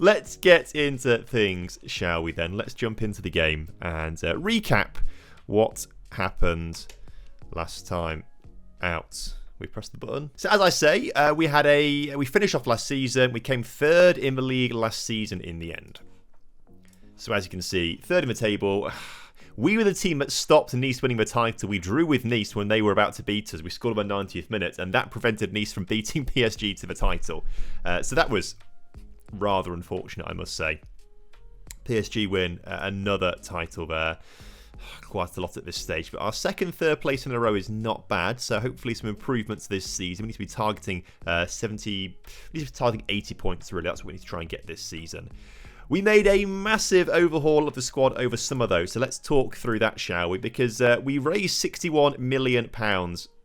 Let's get into things, shall we then? Let's jump into the game and recap what happened last time out. We pressed the button. So as I say, we finished off last season. We came third in the league last season in the end. So as you can see, third in the table. We were the team that stopped Nice winning the title. We drew with Nice when they were about to beat us. We scored on the 90th minute, and that prevented Nice from beating PSG to the title. So that was rather unfortunate, I must say. PSG win another title there. Quite a lot at this stage, but our third place in a row is not bad. So hopefully some improvements this season. We need to be targeting 80 points really. That's what we need to try and get this season. We made a massive overhaul of the squad over summer though, so let's talk through that, shall we? Because we raised £61 million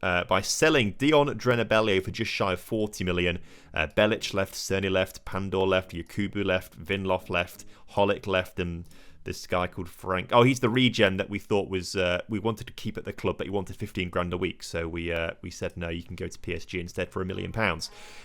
by selling Dion Drenabelio for just shy of 40 million. Belic left, Cerny left, Pandor left, Yakubu left, Vinloff left, Holic left, and this guy called Frank. Oh, he's the regen that we thought was we wanted to keep at the club, but he wanted 15 grand a week. So we said no, you can go to PSG instead for £1 million.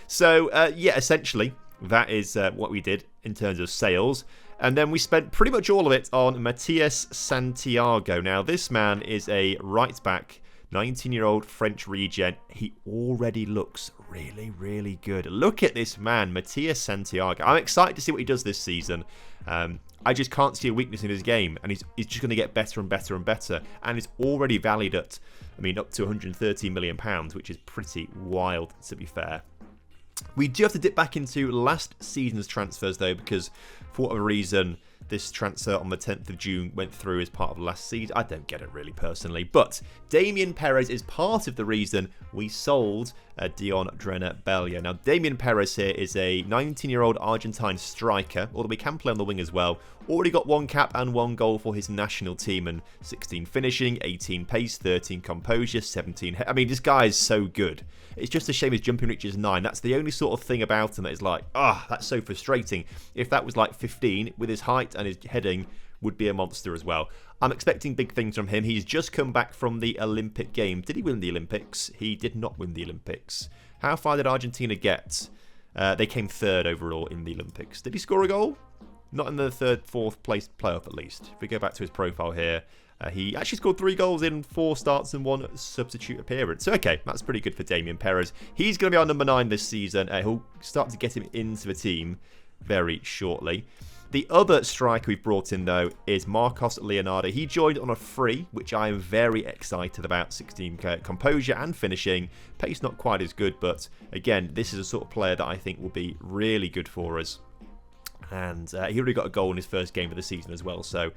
So yeah, essentially that is what we did in terms of sales. And then we spent pretty much all of it on Matias Santiago. Now this man is a right back, 19-year-old French regen. He already looks really, really good. Look at this man, Matias Santiago. I'm excited to see what he does this season. I just can't see a weakness in his game, and he's just going to get better and better and better. And he's already valued at, up to £113 million, which is pretty wild, to be fair. We do have to dip back into last season's transfers, though, because for whatever reason, this transfer on the 10th of June went through as part of last season. I don't get it really personally, but Damien Perez is part of the reason we sold Dion Drenabelio. Now, Damien Perez here is a 19-year-old Argentine striker, although he can play on the wing as well. Already got 1 cap and 1 goal for his national team, and 16 finishing, 18 pace, 13 composure, 17... this guy is so good. It's just a shame his jumping reaches 9. That's the only sort of thing about him that is like, that's so frustrating. If that was like 15, with his height and his heading, would be a monster as well. I'm expecting big things from him. He's just come back from the Olympic game. Did he win the Olympics? He did not win the Olympics. How far did Argentina get? They came third overall in the Olympics. Did he score a goal? Not in the third, fourth place playoff at least. If we go back to his profile here, he actually scored 3 goals in 4 starts and 1 substitute appearance. So, okay, that's pretty good for Damien Perez. He's going to be our number 9 this season. He'll start to get him into the team very shortly. The other striker we've brought in, though, is Marcos Leonardo. He joined on a free, which I am very excited about. 16 composure and finishing. Pace not quite as good, but again, this is a sort of player that I think will be really good for us. And he already got a goal in his first game of the season as well, so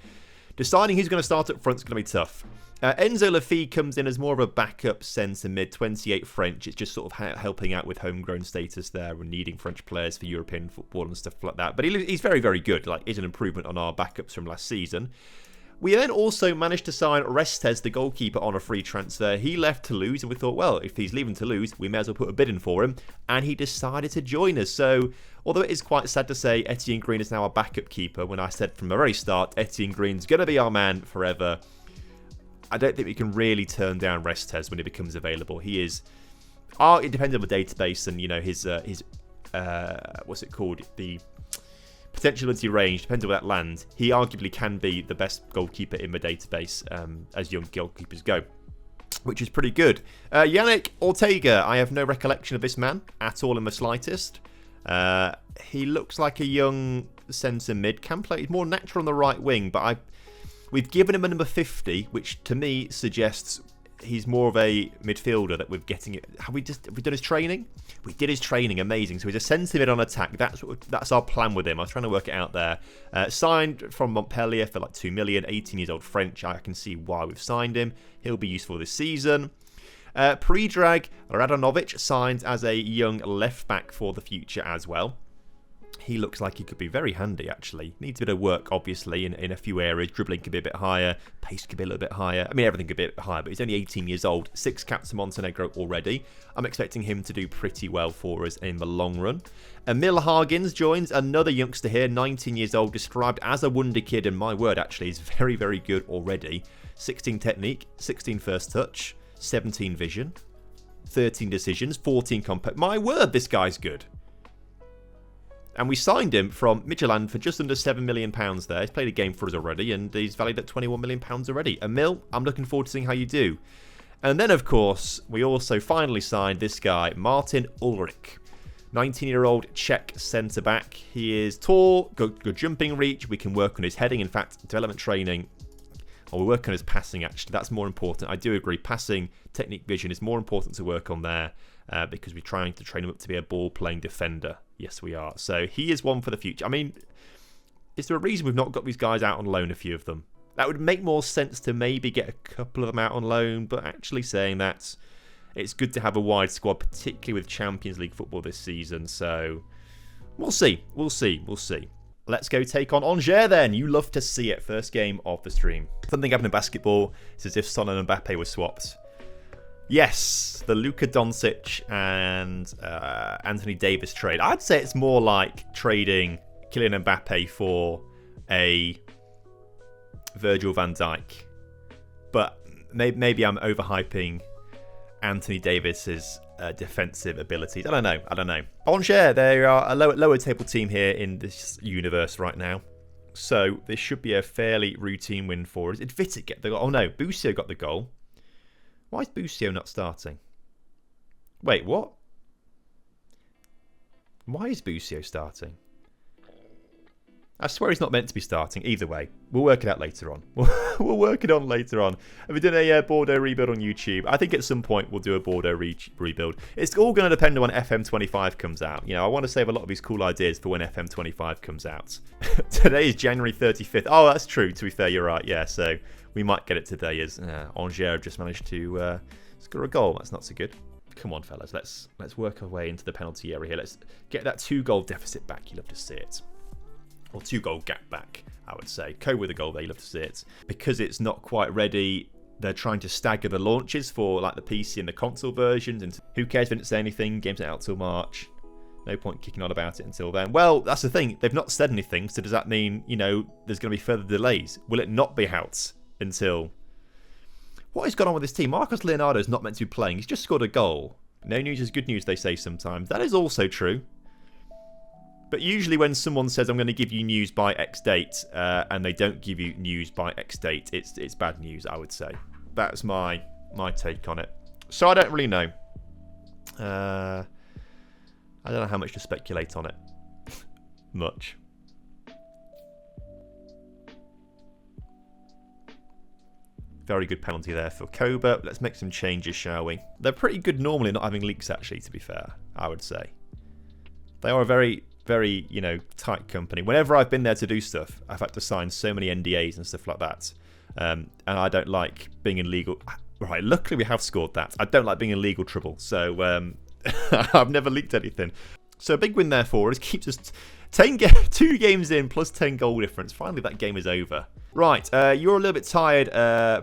deciding who's going to start up front is going to be tough. Enzo Lafille comes in as more of a backup centre mid, 28 French. It's just sort of helping out with homegrown status there and needing French players for European football and stuff like that. But he's very, very good. He's an improvement on our backups from last season. We then also managed to sign Restes, the goalkeeper, on a free transfer. He left Toulouse, and we thought, well, if he's leaving Toulouse, we may as well put a bid in for him. And he decided to join us. So, although it is quite sad to say Etienne Green is now our backup keeper, when I said from the very start, Etienne Green's going to be our man forever, I don't think we can really turn down Restes when he becomes available. He is... it depends on the database and, his what's it called? The potentiality range, depends on where that lands. He arguably can be the best goalkeeper in the database as young goalkeepers go, which is pretty good. Yannick Ortega, I have no recollection of this man at all in the slightest. He looks like a young centre mid, can play. He's more natural on the right wing, but we've given him a number 50, which to me suggests he's more of a midfielder that we're getting it. Have we done his training? We did his training, amazing. So he's a centre mid on attack. That's our plan with him. I was trying to work it out there. Signed from Montpellier for like 2 million, 18 years old French. I can see why we've signed him. He'll be useful this season. Predrag Radanovic signed as a young left back for the future as well. He looks like he could be very handy, actually. Needs a bit of work, obviously, in a few areas. Dribbling could be a bit higher. Pace could be a little bit higher. Everything could be a bit higher, but he's only 18 years old. 6 caps for Montenegro already. I'm expecting him to do pretty well for us in the long run. Emil Hargins joins, another youngster here, 19 years old, described as a wonder kid, and my word, actually, is very, very good already. 16 technique, 16 first touch, 17 vision, 13 decisions, 14 compact. My word, this guy's good. And we signed him from Midtjylland for just under £7 million there. He's played a game for us already, and he's valued at £21 million already. Emil, I'm looking forward to seeing how you do. And then, of course, we also finally signed this guy, Martin Ulrich. 19-year-old Czech centre-back. He is tall, good jumping reach. We can work on his heading. In fact, development training, or we work on his passing, actually. That's more important. I do agree. Passing, technique, vision is more important to work on there because we're trying to train him up to be a ball-playing defender. Yes, we are. So he is one for the future. I mean, is there a reason we've not got these guys out on loan, a few of them? That would make more sense to maybe get a couple of them out on loan, but actually saying that, it's good to have a wide squad, particularly with Champions League football this season. So we'll see. We'll see. We'll see. Let's go take on Angers then. You love to see it. First game of the stream. Something happened in basketball. It's as if Son and Mbappe were swapped. Yes, the Luka Doncic and Anthony Davis trade. I'd say it's more like trading Kylian Mbappe for a Virgil van Dijk. But maybe I'm overhyping Anthony Davis's defensive abilities. I don't know. Angers, they are a lower table team here in this universe right now. So this should be a fairly routine win for us. Did Vitic get the goal? Oh no, Busio got the goal. Why is Busio not starting? Wait, what? Why is Busio starting? I swear he's not meant to be starting. Either way, we'll work it out later on. We'll work it on later on. Have we done a Bordeaux rebuild on YouTube? I think at some point we'll do a Bordeaux rebuild. It's all going to depend on when FM25 comes out. You know, I want to save a lot of these cool ideas for when FM25 comes out. Today is January 35th. Oh, that's true. To be fair, you're right. Yeah, so we might get it today as Angers have just managed to score a goal. That's not so good. Come on, fellas. Let's work our way into the penalty area here. Let's get that 2-goal deficit back. You love to see it. Or 2-goal gap back, I would say. With a goal there, you love to see it. Because it's not quite ready, they're trying to stagger the launches for like the PC and the console versions. And who cares if they didn't say anything? Game's not out till March. No point kicking on about it until then. Well, that's the thing. They've not said anything, so does that mean, you know, there's going to be further delays? Will it not be out until... What has gone on with this team? Marcos Leonardo's not meant to be playing. He's just scored a goal. No news is good news, they say sometimes. That is also true. But usually when someone says, I'm going to give you news by X date, and they don't give you news by X date, it's bad news, I would say. That's my take on it. So I don't really know. I don't know how much to speculate on it. Much. Very good penalty there for Koba. Let's make some changes, shall we? They're pretty good normally not having leaks, actually, to be fair, I would say. They are a very, very, you know, tight company. Whenever I've been there to do stuff, I've had to sign so many NDAs and stuff like that. And I don't like being in legal... Right, luckily we have scored that. I don't like being in legal trouble. So I've never leaked anything. So a big win there for us. Keeps us 2 games in plus 10 goal difference. Finally, that game is over. Right, you're a little bit tired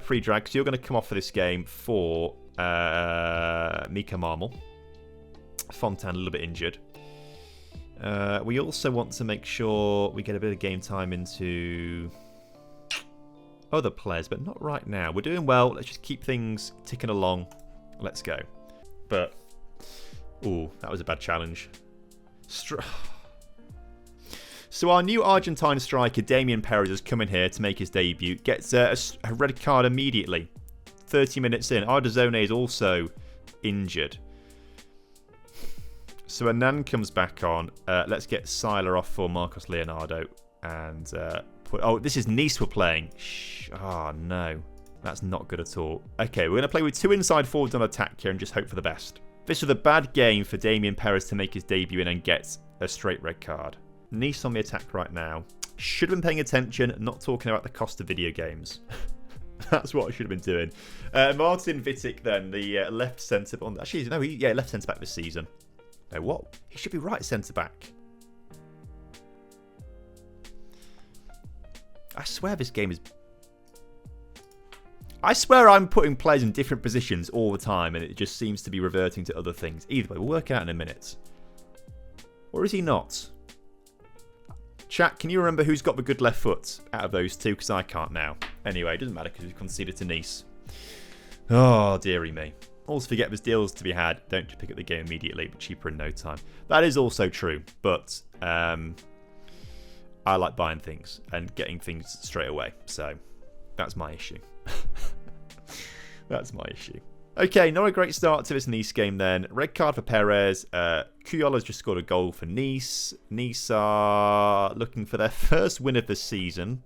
pre-drag, so you're going to come off for this game for Mika Marmel. Fontan a little bit injured. We also want to make sure we get a bit of game time into other players, but not right now. We're doing well. Let's just keep things ticking along. Let's go. But, ooh, that was a bad challenge. So our new Argentine striker, Damian Perez, has come in here to make his debut. Gets a red card immediately. 30 minutes in. Ardazone is also injured. So Annan comes back on. Let's get Siler off for Marcos Leonardo. And oh, this is Nice we're playing. Oh, no. That's not good at all. Okay, we're going to play with 2 inside forwards on attack here and just hope for the best. This was a bad game for Damian Perez to make his debut in and get a straight red card. Nice on the attack right now. Should have been paying attention, not talking about the cost of video games. That's what I should have been doing. Martin Vitic then, the left centre... Actually, no, left centre-back this season. No, what? He should be right centre-back. I swear this game is... I swear I'm putting players in different positions all the time and it just seems to be reverting to other things. Either way, we'll work it out in a minute. Or is he not? Chat, can you remember who's got the good left foot out of those two? Because I can't now. Anyway, it doesn't matter because we've conceded to Nice. Oh, dearie me. Also forget there's deals to be had. Don't just pick up the game immediately, but cheaper in no time. That is also true, but I like buying things and getting things straight away. So that's my issue. That's my issue. Okay, not a great start to this Nice game then. Red card for Perez. Cuyola's just scored a goal for Nice. Nice are looking for their first win of the season.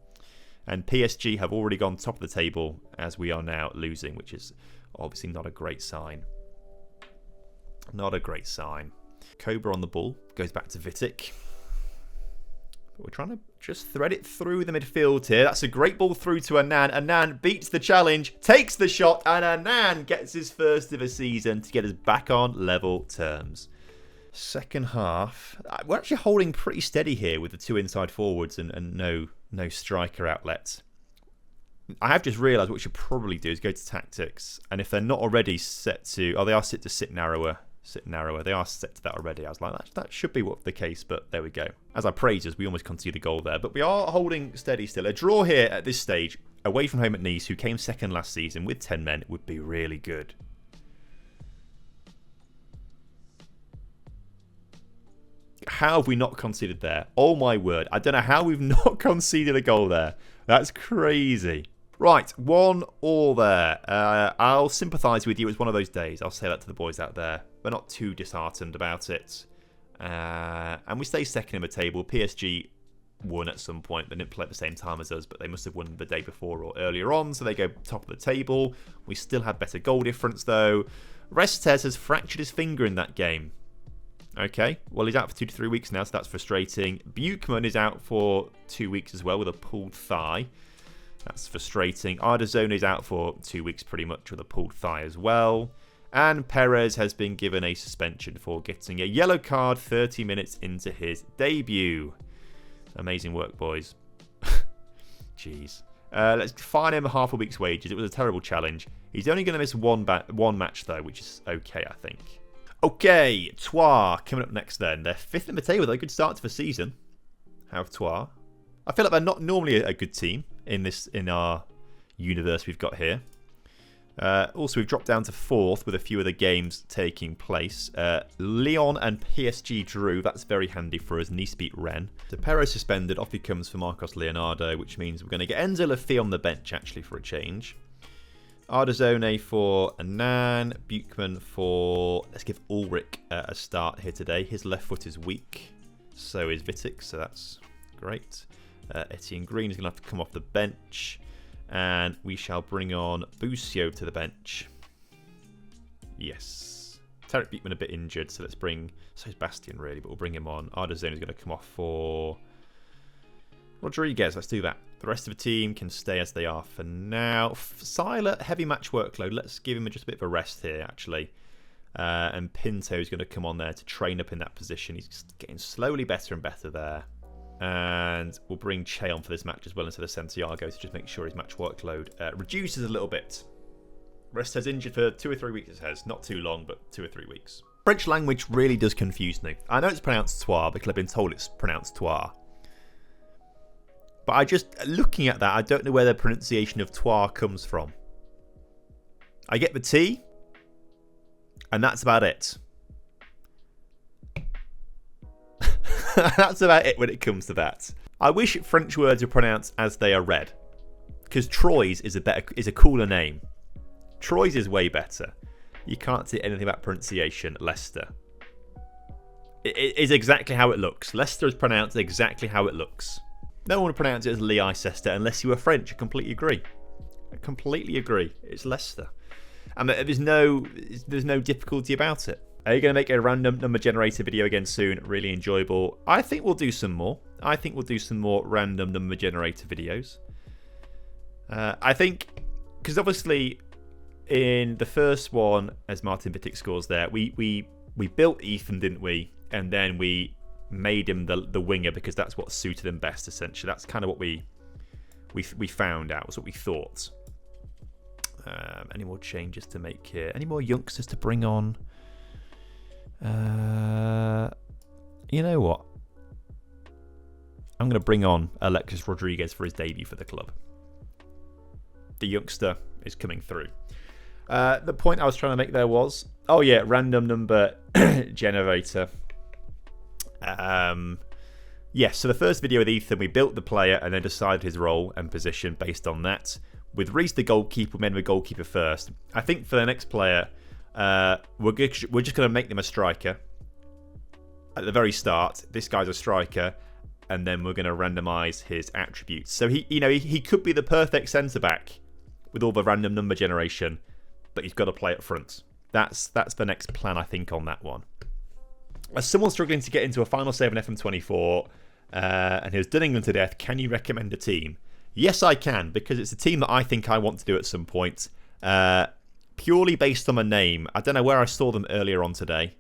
And PSG have already gone top of the table as we are now losing, which is obviously not a great sign. Not a great sign. Cobra on the ball. Goes back to Vitic. But we're trying to just thread it through the midfield here. That's a great ball through to Annan. Annan beats the challenge, takes the shot, and Annan gets his first of the season to get us back on level terms. Second half, we're actually holding pretty steady here with the two inside forwards and no striker outlets. I have just realised what we should probably do is go to tactics, and if they're not already set to, they are set to sit narrower. They are set to that already. I was like, that should be what the case, but there we go. As I praised us, we almost conceded a goal there, but we are holding steady still. A draw here at this stage, away from home at Nice, who came second last season with 10 men, would be really good. How have we not conceded there? Oh my word. I don't know how we've not conceded a goal there. That's crazy. Right, 1-1 there. I'll sympathise with you. It's one of those days. I'll say that to the boys out there. We're not too disheartened about it. And we stay second in the table. PSG won at some point. They didn't play at the same time as us, but they must have won the day before or earlier on, so they go top of the table. We still have better goal difference, though. Restes has fractured his finger in that game. Okay, well, he's out for 2 to 3 weeks now, so that's frustrating. Buchmann is out for 2 weeks as well with a pulled thigh. That's frustrating. Ardazone is out for 2 weeks pretty much with a pulled thigh as well. And Perez has been given a suspension for getting a yellow card 30 minutes into his debut. Amazing work, boys. Jeez. Let's fine him half a week's wages. It was a terrible challenge. He's only going to miss one match, though, which is okay, I think. Okay, Troyes coming up next then. They're 5th in the table. They're a good start to the season. Have Troyes. I feel like they're not normally a good team in our universe we've got here. Also, we've dropped down to 4th with a few of the games taking place. Lyon and PSG drew. That's very handy for us. Nice beat Rennes. So Perez suspended. Off he comes for Marcos Leonardo, which means we're going to get Enzo Lafille on the bench, actually, for a change. Ardazone for Annan. Buchmann for... Let's give Ulrich a start here today. His left foot is weak. So is Vitic, so that's great. Etienne Green is going to have to come off the bench. And we shall bring on Busio to the bench. Yes. Tarek Buchmann a bit injured, so let's bring... So is Bastian, really, but we'll bring him on. Ardazone is going to come off for... Rodriguez, let's do that. The rest of the team can stay as they are for now. Siler, heavy match workload. Let's give him just a bit of a rest here, actually. And Pinto is going to come on there to train up in that position. He's getting slowly better and better there. And we'll bring Che on for this match as well instead of Santiago to just make sure his match workload reduces a little bit. Restes injured for 2 or 3 weeks, it says. Not too long, but 2 or 3 weeks. French language really does confuse me. I know it's pronounced Troyes because I've been told it's pronounced Troyes. But I just, looking at that, I don't know where the pronunciation of Troyes comes from. I get the T, and that's about it. That's about it when it comes to that. I wish French words were pronounced as they are read, because Troyes is a cooler name. Troyes is way better. You can't say anything about pronunciation. Leicester. It is exactly how it looks. Leicester is pronounced exactly how it looks. No one would pronounce it as Leicester unless you were French. I completely agree. It's Leicester, and there's no difficulty about it. Are you going to make a random number generator video again soon? Really enjoyable. I think we'll do some more. Random number generator videos. I think, because obviously in the first one, as Martin Vitic scores there, we built Ethan, didn't we? And then we made him the winger because that's what suited him best, essentially. That's kind of what we found out, was what we thought. Any more changes to make here? Any more youngsters to bring on? You know what? I'm going to bring on Alexis Rodriguez for his debut for the club. The youngster is coming through. The point I was trying to make there was, oh yeah, random number generator. Yes, so the first video with Ethan, we built the player and then decided his role and position based on that. With Reece the goalkeeper, we made him a goalkeeper first. I think for the next player, we're just going to make them a striker. At the very start, this guy's a striker, and then we're going to randomise his attributes. So he could be the perfect centre-back with all the random number generation, but he's got to play up front. That's the next plan, I think, on that one. As someone struggling to get into a final save in FM24 and who's done England to death, can you recommend a team? Yes, I can, because it's a team that I think I want to do at some point. Purely based on my name. I don't know where I saw them earlier on today,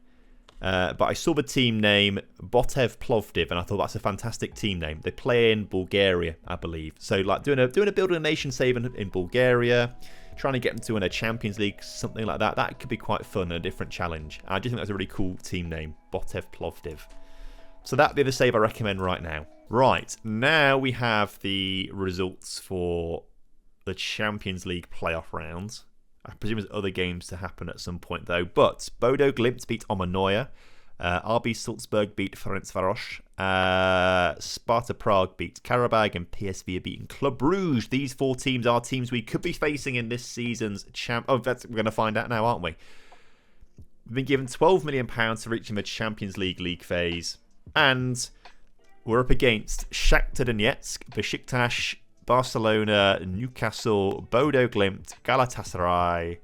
but I saw the team name Botev Plovdiv, and I thought that's a fantastic team name. They play in Bulgaria, I believe. So like doing a building a nation save in Bulgaria, trying to get them to win a Champions League, something like that. That could be quite fun and a different challenge. I do think that's a really cool team name, Botev Plovdiv. So that'd be the save I recommend right now. Right, now we have the results for the Champions League playoff rounds. I presume there's other games to happen at some point though. But Bodo Glimt beat Omonoya. RB Salzburg beat Ferencváros. Sparta Prague beat Karabag, and PSV are beating Club Brugge. These four teams are teams we could be facing in this season's we're going to find out now, aren't we? We've been given £12 million to reach the Champions League phase, and we're up against Shakhtar Donetsk, Besiktas, Barcelona, Newcastle, Bodo Glimt, Galatasaray,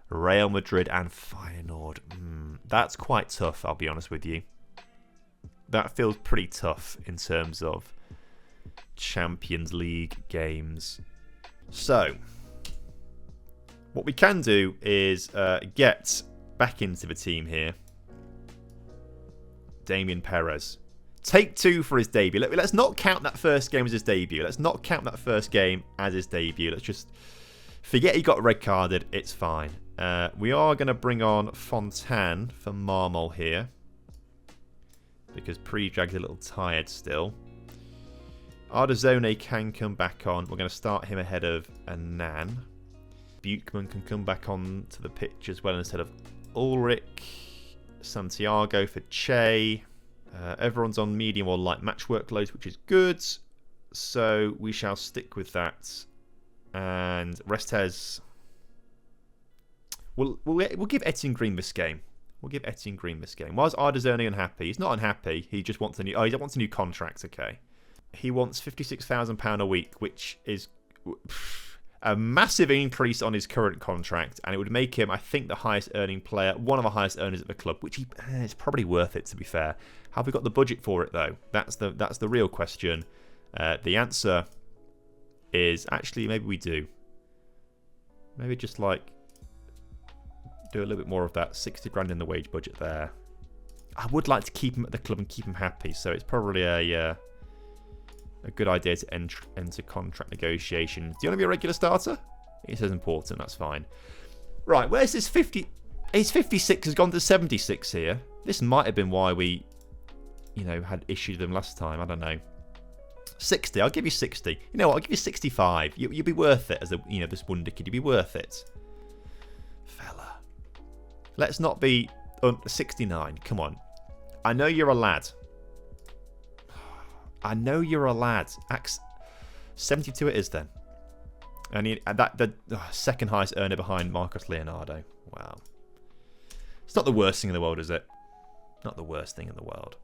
Real Madrid, and Feyenoord. That's quite tough, I'll be honest with you. That feels pretty tough in terms of Champions League games. So, what we can do is get back into the team here. Damien Perez. Take 2 for his debut. Let's not count that first game as his debut. Let's just forget he got red carded. It's fine. We are going to bring on Fontan for Marmol here, because Predrag's a little tired still. Ardazone can come back on. We're going to start him ahead of Annan. Buchmann can come back on to the pitch as well instead of Ulrich. Santiago for Che. Everyone's on medium or light match workloads, which is good. So we shall stick with that. And Restes. We'll give Etienne Green this game. Why is Ardazone unhappy? He's not unhappy. He just wants he wants a new contract. Okay. He wants £56,000 a week, which is a massive increase on his current contract, and it would make him, I think, the highest earning player, one of the highest earners at the club, which it's probably worth it, to be fair. Have we got the budget for it though? That's the real question. The answer is actually maybe we do. Maybe just like do a little bit more of that. 60 grand in the wage budget there. I would like to keep him at the club and keep him happy, so it's probably a good idea to enter contract negotiations. Do you want to be a regular starter? It says important, that's fine. Right, where's this 50? His 56 has gone to 76 here. This might have been why we, had issues with him last time. I don't know. 60, I'll give you 60. You know what, I'll give you 65. You'll be worth it as this wonder kid. You'll be worth it. Fella. Let's not be 69. Come on. I know you're a lad. 72 it is then. And the second highest earner behind Marcos Leonardo. Wow. It's not the worst thing in the world, is it? Not the worst thing in the world.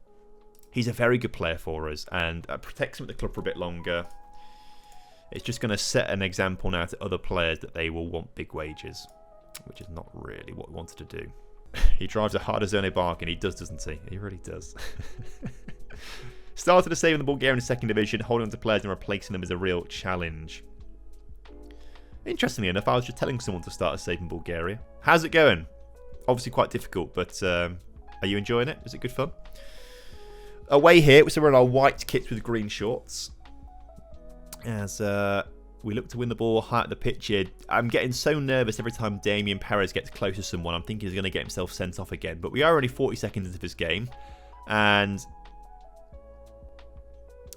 He's a very good player for us and protects him at the club for a bit longer. It's just going to set an example now to other players that they will want big wages, which is not really what we wanted to do. He drives a harder zone bargain. He does, doesn't he? He really does. Started to save in the Bulgarian second division, holding on to players and replacing them is a real challenge. Interestingly enough, I was just telling someone to start a save in Bulgaria. How's it going? Obviously quite difficult, but are you enjoying it? Is it good fun? Away here, so we're in our white kits with green shorts. As we look to win the ball high at the pitch here. I'm getting so nervous every time Damien Perez gets close to someone. I'm thinking he's going to get himself sent off again. But we are only 40 seconds into this game. And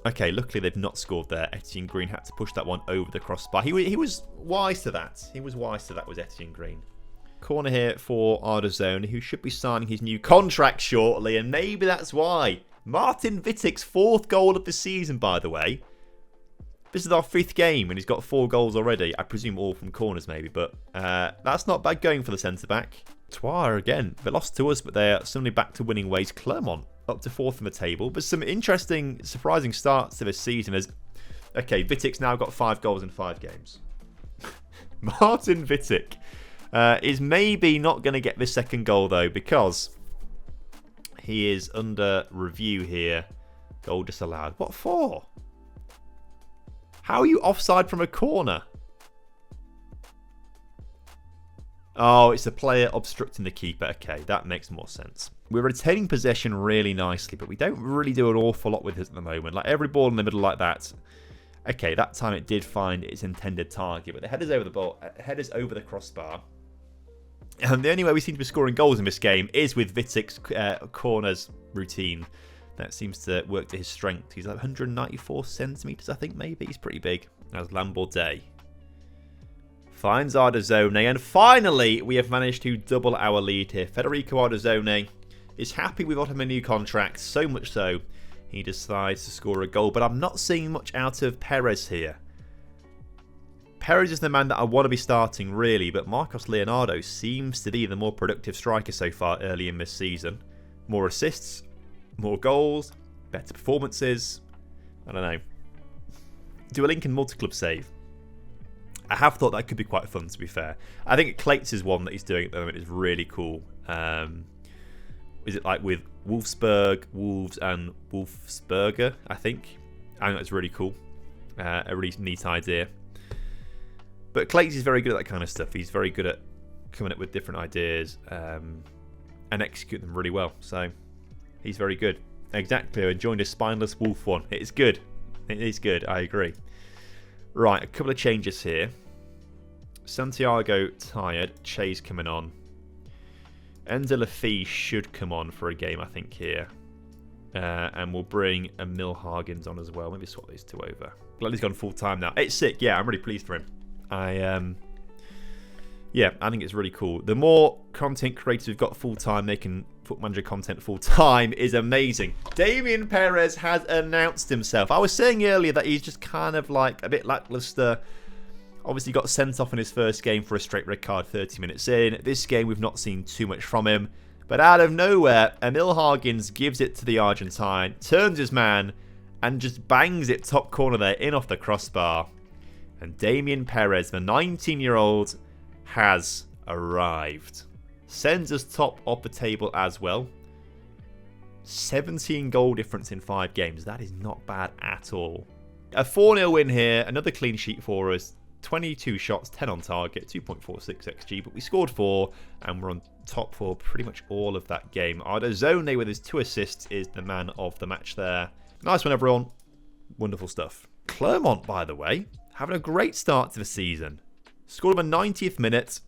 okay, luckily they've not scored there. Etienne Green had to push that one over the crossbar. He was wise to that. Was Etienne Green. Corner here for Ardazone, who should be signing his new contract shortly, and maybe that's why. Martin Wittig's 4th goal of the season, by the way. This is our 5th game, and he's got 4 goals already. I presume all from corners, maybe, but that's not bad going for the centre-back. Troyes, again, they lost to us, but they're suddenly back to winning ways. Clermont, up to 4th in the table. But some interesting, surprising starts to this season. Okay, Wittig's now got 5 goals in 5 games. Martin Wittig is maybe not going to get this 2nd goal, though, because he is under review here. Goal disallowed. What for? How are you offside from a corner? Oh, it's a player obstructing the keeper. Okay, that makes more sense. We're retaining possession really nicely, but we don't really do an awful lot with it at the moment. Like every ball in the middle like that. Okay, that time it did find its intended target, but the header's over the ball. Header's over the crossbar. And the only way we seem to be scoring goals in this game is with Wittig's corners routine. That seems to work to his strength. He's like 194 centimetres, I think, maybe. He's pretty big. As Lambordet finds Ardazone. And finally, we have managed to double our lead here. Federico Ardazone is happy we've got him a new contract. So much so, he decides to score a goal. But I'm not seeing much out of Perez here. Perez is the man that I want to be starting, really. But Marcos Leonardo seems to be the more productive striker so far early in this season. More assists, more goals, better performances. I don't know. Do a Lincoln multi-club save. I have thought that could be quite fun, to be fair. I think Clates' one that he's doing at the moment is really cool. Is it like with Wolfsburg, Wolves, and Wolfsberger, I think. I think that's really cool. A really neat idea. But Clates is very good at that kind of stuff. He's very good at coming up with different ideas and executing them really well. So he's very good. Exactly. I joined a spineless wolf one. It is good. It is good. I agree. Right, a couple of changes here. Santiago tired. Che's coming on. Enzo Lafille should come on for a game, I think, here. And we'll bring Emil Hagens on as well. Maybe swap these two over. Glad he's gone full time now. It's sick. Yeah, I'm really pleased for him. Yeah, I think it's really cool. The more content creators we've got full time making Foot Manager content full time is amazing. Damien Perez has announced himself. I was saying earlier that he's just kind of like a bit lackluster. Obviously got sent off in his first game for a straight red card 30 minutes in. This game we've not seen too much from him. But out of nowhere, Emil Hagens gives it to the Argentine, turns his man, and just bangs it top corner there in off the crossbar. And Damien Perez, the 19-year-old, has arrived. Sends us top of the table as well. 17 goal difference in 5 games. That is not bad at all. A 4-0 win here. Another clean sheet for us. 22 shots, 10 on target, 2.46 XG. But we scored 4 and we're on top for pretty much all of that game. Ardazone with his 2 assists is the man of the match there. Nice one, everyone. Wonderful stuff. Clermont, by the way, having a great start to the season. Scored him a 90th minute,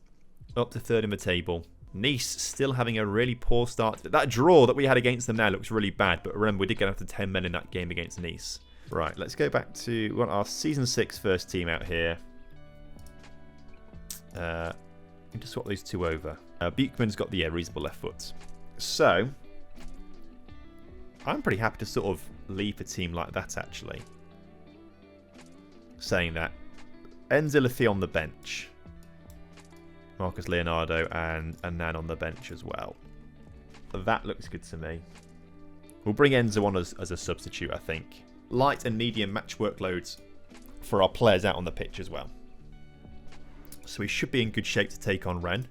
up to 3rd in the table. Nice still having a really poor start. That draw that we had against them now looks really bad, but remember we did get up to 10 men in that game against Nice. Right, let's go back to we want our Season 6 first team out here. Just swap these two over. Buchmann's got the reasonable left foot. So, I'm pretty happy to sort of leave a team like that, actually. Saying that. Enzo Lafille on the bench. Marcos Leonardo and Nan on the bench as well. That looks good to me. We'll bring Enzo on as a substitute, I think. Light and medium match workloads for our players out on the pitch as well. So we should be in good shape to take on Rennes.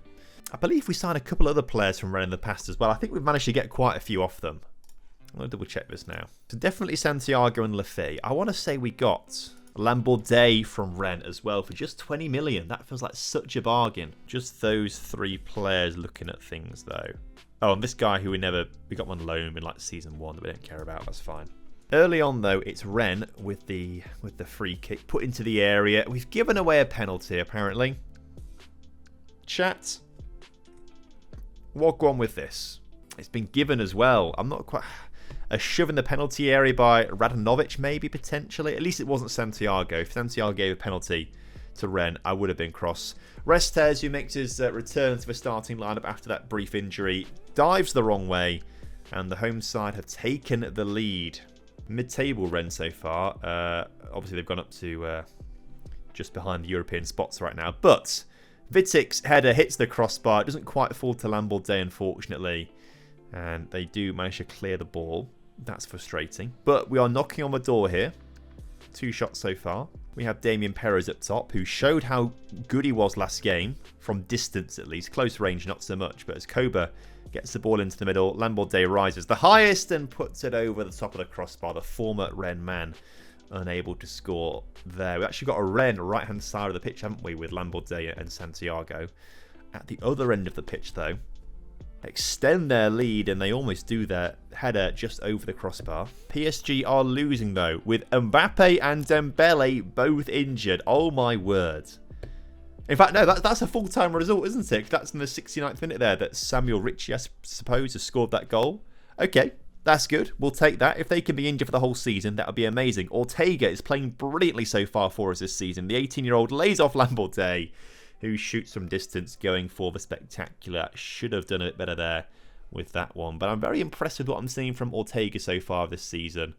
I believe we signed a couple other players from Rennes in the past as well. I think we've managed to get quite a few off them. I'm going to double check this now. So definitely Santiago and Lafille. I want to say we got Lambordet from Rennes as well for just 20 million. That feels like such a bargain. Just those 3 players looking at things though. Oh, and this guy who we got on loan in like season 1 that we don't care about. That's fine. Early on though, it's Rennes with the free kick put into the area. We've given away a penalty apparently. Chat. What go on with this? It's been given as well. I'm not quite... A shove in the penalty area by Radanovic, maybe, potentially. At least it wasn't Santiago. If Santiago gave a penalty to Ren, I would have been cross. Restes, who makes his return to the starting lineup after that brief injury, dives the wrong way, and the home side have taken the lead. Mid-table Ren so far. Obviously, they've gone up to just behind the European spots right now. But Vitic's header hits the crossbar. It doesn't quite fall to Lambordet, unfortunately. And they do manage to clear the ball. That's frustrating. But we are knocking on the door here. 2 shots so far. We have Damien Perez up top, who showed how good he was last game. From distance, at least. Close range, not so much. But as Koba gets the ball into the middle, Lambordet rises the highest and puts it over the top of the crossbar. The former Ren man unable to score there. We've actually got a Ren right-hand side of the pitch, haven't we, with Lambordet and Santiago. At the other end of the pitch, though, extend their lead, and they almost do their header just over the crossbar. PSG are losing, though, with Mbappe and Dembele both injured. Oh, my word. In fact, no, that's a full-time result, isn't it? That's in the 69th minute there that Samuel Ritchie, I suppose, has scored that goal. Okay, that's good. We'll take that. If they can be injured for the whole season, that would be amazing. Ortega is playing brilliantly so far for us this season. The 18-year-old lays off Lambordet, who shoots from distance, going for the spectacular. Should have done a bit better there with that one. But I'm very impressed with what I'm seeing from Ortega so far this season.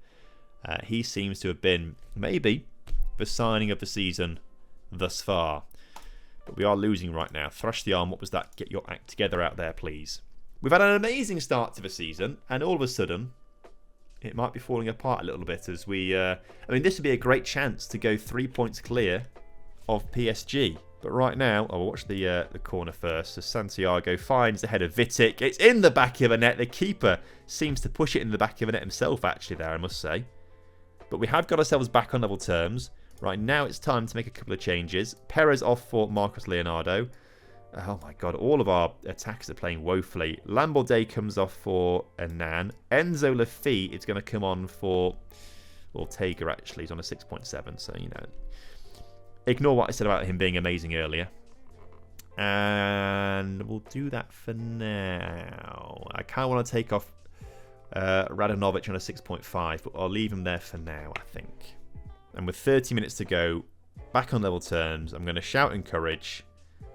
He seems to have been, maybe, the signing of the season thus far. But we are losing right now. Thrush the arm. What was that? Get your act together out there, please. We've had an amazing start to the season, and all of a sudden, it might be falling apart a little bit as we... I mean, this would be a great chance to go 3 points clear of PSG. But right now, I'll watch the corner first. So Santiago finds the head of Vitic. It's in the back of the net. The keeper seems to push it in the back of the net himself, actually, there, I must say. But we have got ourselves back on level terms. Right now, it's time to make a couple of changes. Perez off for Marcos Leonardo. Oh my god, all of our attackers are playing woefully. Lambordet comes off for Anan. Enzo Lafitte is going to come on for Ortega, actually. He's on a 6.7, so, you know. Ignore what I said about him being amazing earlier. And we'll do that for now. I kind of want to take off Radanovic on a 6.5, but I'll leave him there for now, I think. And with 30 minutes to go, back on level terms, I'm going to shout encourage.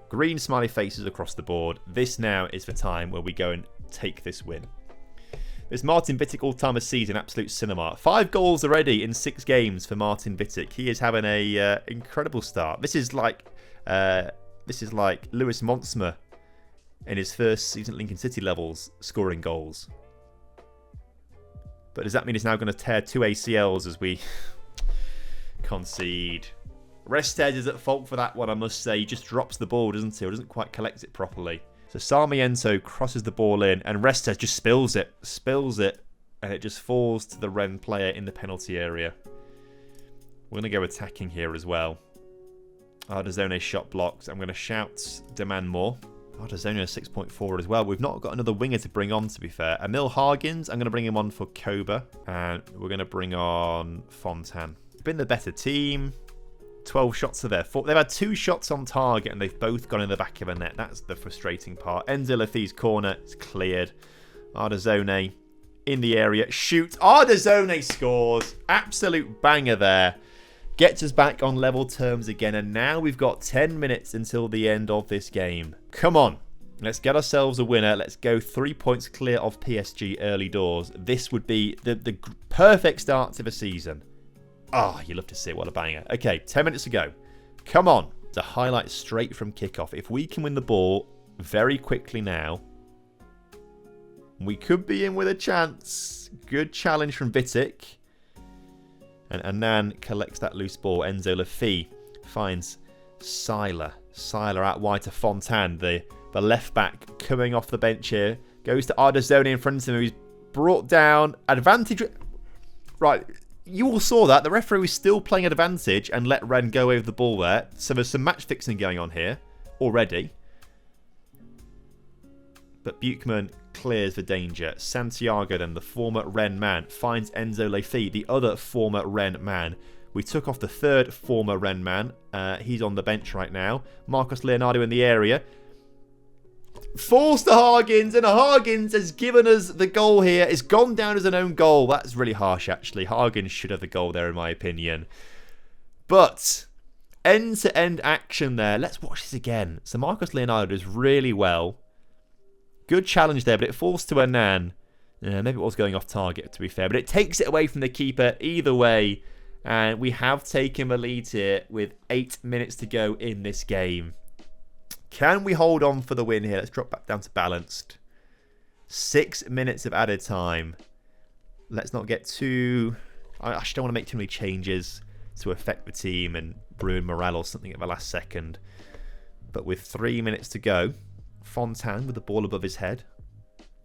Green smiley faces across the board. This now is the time where we go and take this win. This Martin Vitic all-timer season, absolute cinema. 5 goals already in 6 games for Martin Vitic. He is having a incredible start. This is like Lewis Montsma in his first season at Lincoln City levels, scoring goals. But does that mean he's now going to tear 2 ACLs as we concede? Rested is at fault for that one, I must say. He just drops the ball, doesn't he? Or doesn't quite collect it properly. So Sarmiento crosses the ball in, and Restes just spills it, and it just falls to the Ren player in the penalty area. We're going to go attacking here as well. Ardazone shot blocked. I'm going to shout demand more. Ardazone 6.4 as well. We've not got another winger to bring on, to be fair. Emil Hargens, I'm going to bring him on for Koba, and we're going to bring on Fontan. Been the better team. 12 shots to their 4. They've had 2 shots on target and they've both gone in the back of a net. That's the frustrating part. Enzo Lafitte's corner is cleared. Ardazone in the area. Shoot. Ardazone scores. Absolute banger there. Gets us back on level terms again. And now we've got 10 minutes until the end of this game. Come on. Let's get ourselves a winner. Let's go 3 points clear of PSG early doors. This would be the perfect start to the season. Oh, you love to see it. What a banger. Okay, 10 minutes to go. Come on. The highlight straight from kickoff. If we can win the ball very quickly now, we could be in with a chance. Good challenge from Vitic. And Anan collects that loose ball. Enzo Lafitte finds Seiler. Seiler out wide to Fontan. The left back coming off the bench here. Goes to Ardazone in front of him. He's brought down. Advantage. Right. You all saw that. The referee was still playing advantage and let Ren go over the ball there. So there's some match fixing going on here already. But Buchmann clears the danger. Santiago then, the former Ren man, finds Enzo Lafitte, the other former Ren man. We took off the third former Ren man. He's on the bench right now. Marcos Leonardo in the area. Falls to Hargens, and Hargens has given us the goal here. It's gone down as an own goal. That's really harsh, actually. Hargens should have the goal there, in my opinion. But end-to-end action there. Let's watch this again. So Marcos Leonardo does really well. Good challenge there, but it falls to Hernan. Maybe it was going off target, to be fair. But it takes it away from the keeper either way. And we have taken the lead here with 8 minutes to go in this game. Can we hold on for the win here? Let's drop back down to balanced. 6 minutes of added time. Let's not get too... I actually don't want to make too many changes to affect the team and ruin morale or something at the last second. But with 3 minutes to go, Fontan with the ball above his head.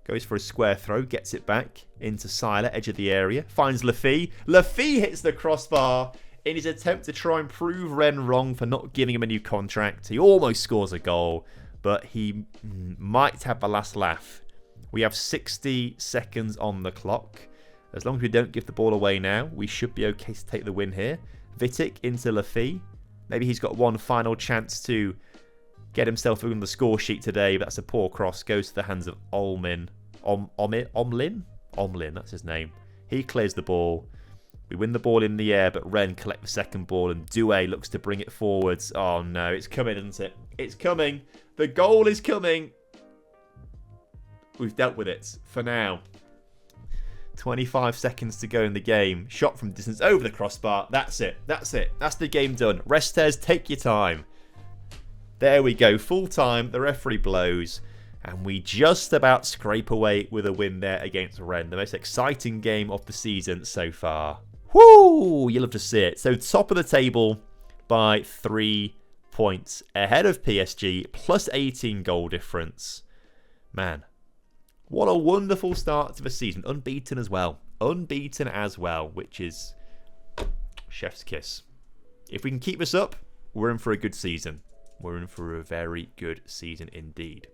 Goes for a square throw, gets it back into Siler, edge of the area. Finds Lafy. Lafy hits the crossbar in his attempt to try and prove Rennes wrong for not giving him a new contract. He almost scores a goal, but he might have the last laugh. We have 60 seconds on the clock. As long as we don't give the ball away now, we should be okay to take the win here. Vitic into Lafy. Maybe he's got one final chance to get himself on the score sheet today. But that's a poor cross. Goes to the hands of Omlin. Omlin, that's his name. He clears the ball. We win the ball in the air, but Rennes collect the second ball, and Doué looks to bring it forwards. Oh no, it's coming, isn't it? It's coming. The goal is coming. We've dealt with it for now. 25 seconds to go in the game. Shot from distance over the crossbar. That's it. That's it. That's the game done. Restes, take your time. There we go. Full time. The referee blows. And we just about scrape away with a win there against Rennes. The most exciting game of the season so far. Woo! You love to see it. So top of the table by 3 points. Ahead of PSG. Plus 18 goal difference. Man. What a wonderful start to the season. Unbeaten as well. Unbeaten as well, which is chef's kiss. If we can keep this up, we're in for a good season. We're in for a very good season indeed.